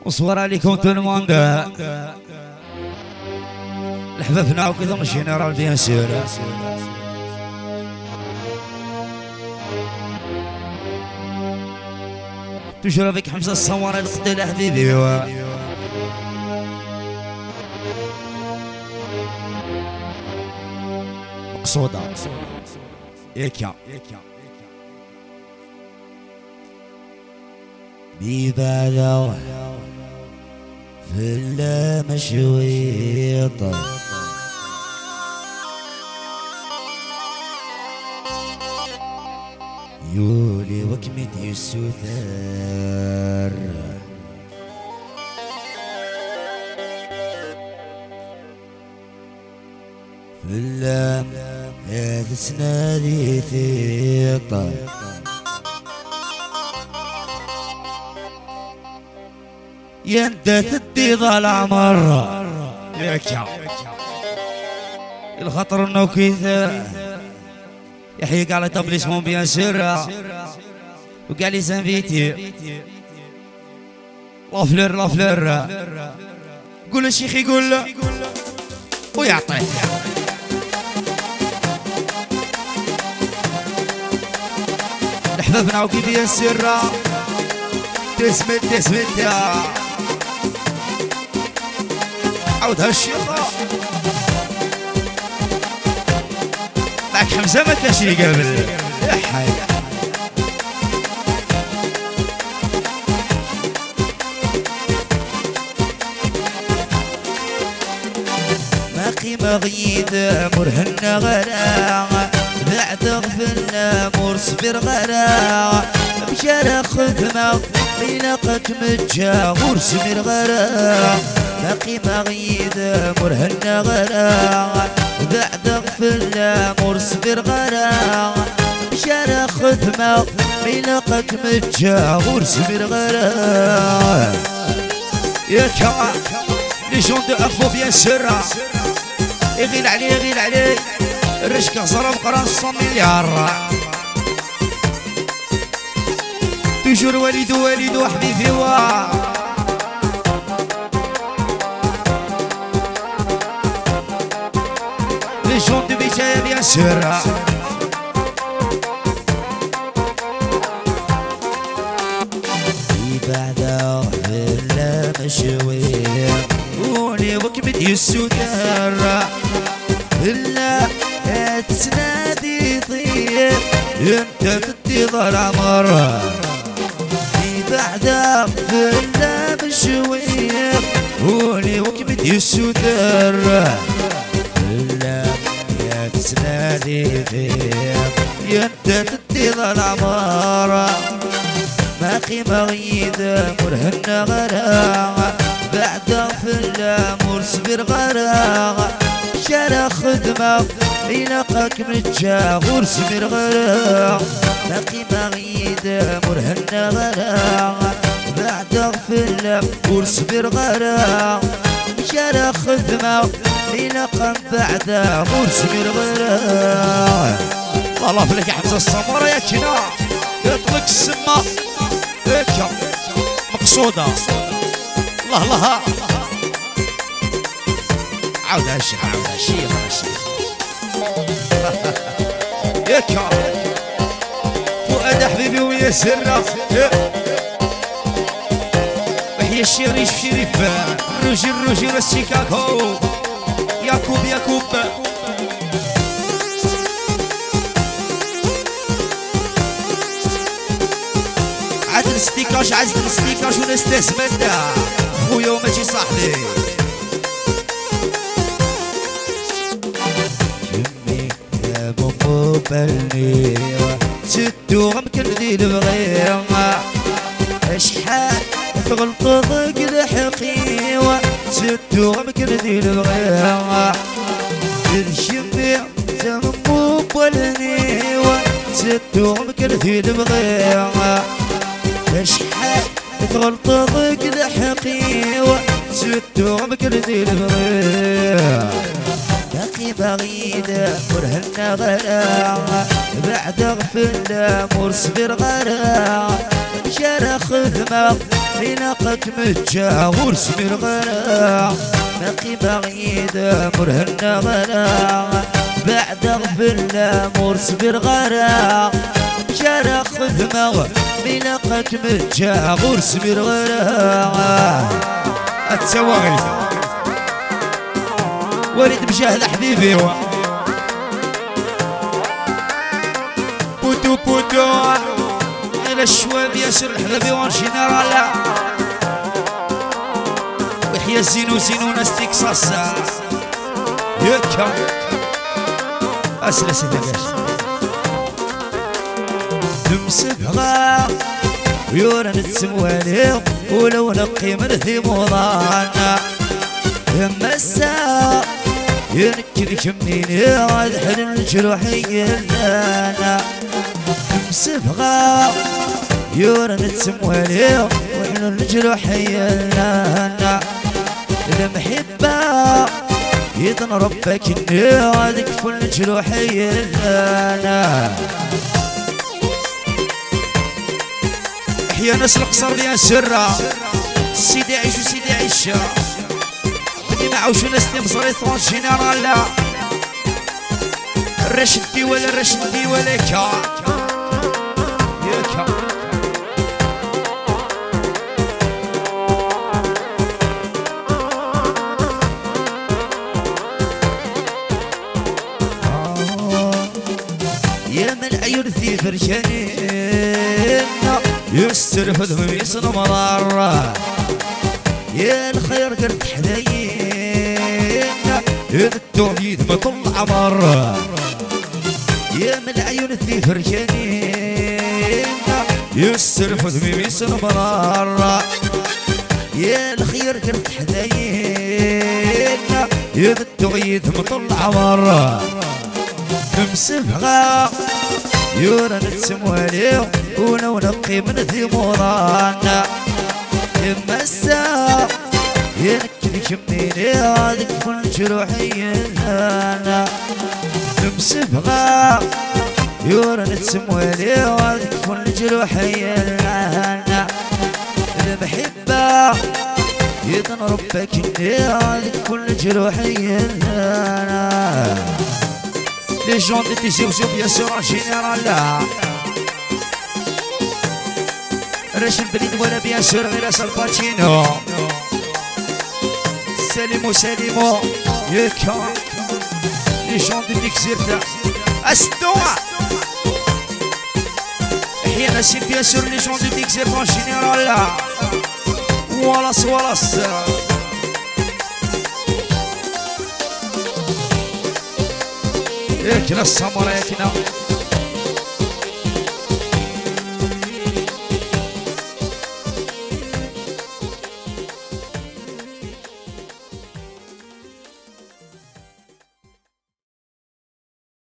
وصور عليكم تو الموند لحبابنا وكذا مشينا راه بيان سور توجور افيك حمزة الصوارى القدال حبيبي مقصودة يكا بيبالو في المشويط يولي وكمد السثار في اللام هذا سنادي ثقة يندى تدي ظل عمر يكا الخطر انه كذا يحييك على طبليسمون بيان سور وقال لي سانفيتي لافلور لافلور قول الشيخ يقول ويعطيه لحبابنا وكي بيان سور تسمت يا عود هالشيخة معك حمزة ما كاش يقابل يا حي ما قيمة غيد مرهنا غراء بعد غفلنا مور صبر غراء بشارة خدمة بينقك متجا ورسمير غراء باقي مغيد مرهنا غراء بعد غفلنا مرسمير غراء بشارة خدمة بينقك متجا ورسمير غراء يا كما لي جون دو افو بيان سور يغيل عليه يغيل عليه الرشك غزرة بقران 100 مليار توجور والد حبيبي لي جون دو بيتايا بيان سور بعدا بلا مشوير ولي وكبد يسودر بلا تسنادي طيب انت تدي ظل عمر بعدا بلا مشوير ولي وكبد يسودر بلا تسنادي طيب انت تدي ظل عمر ما قيمة غيد مرهنا غراء بعد فلا مرسبر غراء شارع خدمة يلقاك متجا ورسمير غراء ما قيمة غيد مرهنا غراء بعد فلا مرسبر غراء شارع خدمة يلقاك بعد مرسمير غراء الله فيك يا حمزة السمرة يا كنا يطلق السما هيكا مقصودة الله الله عاود هالشيخ عاود هالشيخ هيكا فؤاد حبيبي ويا سرة وحيا الشريف شريف روجي الشيكاكو ياكوب عدل الستيكاج ونستثمن خويا وماشي صاحبي جمي يا بوبو بلني ستو غمكردي البغيوة شحال تغلطض كذا حقيوة ستو غمكردي البغيوة الجمي يا بوبو بلني ستو غمكردي البغيوة شحال تغلطض كذا حقيوة ستو غمكردي البغيوة باقي بعيدة مرهنا غراء بعد غفلة مرسبر غراء شارع خدمة في ناقة متجاور سمير غلا باقي بعيد مرهنا غلا بعد غفل مور سمير غلا جرى خدمة في ناقة متجاور سمير غلا التواغل وليد مجاهد حبيبي بودو بودو إلى الشواب ياسر الحبابي وان جينيرال ويحيى زينو زينو ناس تكساس ياكا أسلا سيدي نمسبها ويورا نتسموالي ولو نقي من ثموضانا يما الساعة ينكد كميني عاد الجروح يلانا مسبغة يورا نتسموالي وحنا الجروح يلانا المحبة يضن ربك اني عاد كفل الجروح يلانا احيا ناس القصر يا سرة سيدي عيش وسيدي عيشة بدي معوش ناس دي مصري ثوان جينيرال الرشدي ولا الرشدي ولا كا ياكا يا من عيون ذي فرشانين يسترفد من يسن مرارة يا الخير قرد حنين يا التوحيد مطلع مرة يا من عيون ذي فرشانين يسترفد من يسن مرارة يا الخير قرد حنين يا التوحيد مطلع مرة نمسبها يورا نتسموالي ولو نقي من ثمورانا يما الساعة ينكد كميني هذيك فن جروحي لنا نمسبها يورا نتسموالي هذيك فن جروحي لنا المحبة يضن ربك اني هذيك فن جروحي لنا لي جون دي تيجي وشوف يا سور جينيرال راشد بليد ولا بيان سور غير سالباتشينو سالمو سالمو ياكا لي جون دي تيكزيرتا استوى احيانا سي بيان سور لي جون دي تيكزيرتا جينيرال ولاص ولاص ياكنا السامورا ياكنا